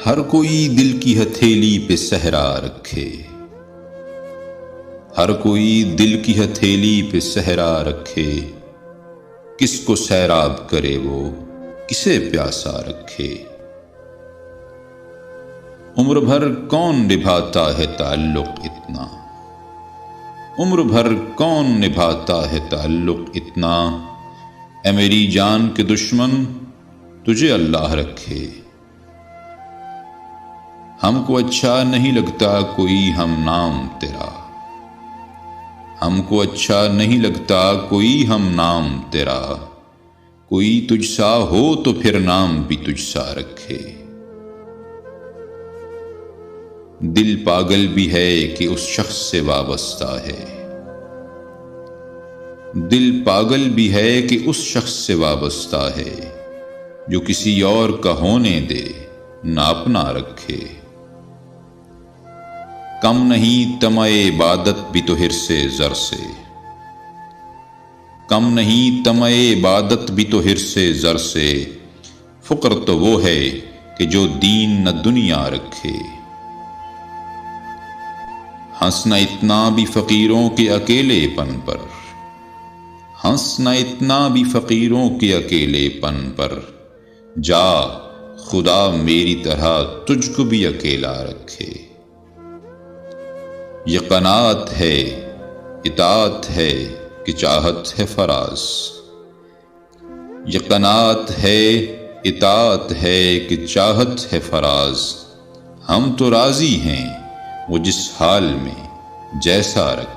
ہر کوئی دل کی ہتھیلی پہ صحرا رکھے، ہر کوئی دل کی ہتھیلی پہ صحرا رکھے، کس کو سیراب کرے وہ کسے پیاسا رکھے۔ عمر بھر کون نبھاتا ہے تعلق اتنا، عمر بھر کون نبھاتا ہے تعلق اتنا، اے میری جان کے دشمن تجھے اللہ رکھے۔ ہم کو اچھا نہیں لگتا کوئی ہم نام تیرا، ہم کو اچھا نہیں لگتا کوئی ہم نام تیرا، کوئی تجھ سا ہو تو پھر نام بھی تجھ سا رکھے۔ دل پاگل بھی ہے کہ اس شخص سے وابستہ ہے، دل پاگل بھی ہے کہ اس شخص سے وابستہ ہے، جو کسی اور کا ہونے دے نہ اپنا رکھے۔ کم نہیں طمع عبادت بھی تو حرص زر سے، کم نہیں طمع عبادت بھی تو حرص زر سے، فقر تو وہ ہے کہ جو دین نہ دنیا رکھے۔ ہنسنا اتنا بھی فقیروں کے اکیلے پن پر، ہنسنا اتنا بھی فقیروں کے اکیلے پن پر، جا خدا میری طرح تجھ کو بھی اکیلا رکھے۔ یہ قناعت ہے اطاعت ہے کہ چاہت ہے فراز، یہ قناعت ہے اطاعت ہے کہ چاہت ہے فراز، ہم تو راضی ہیں وہ جس حال میں جیسا رکھے۔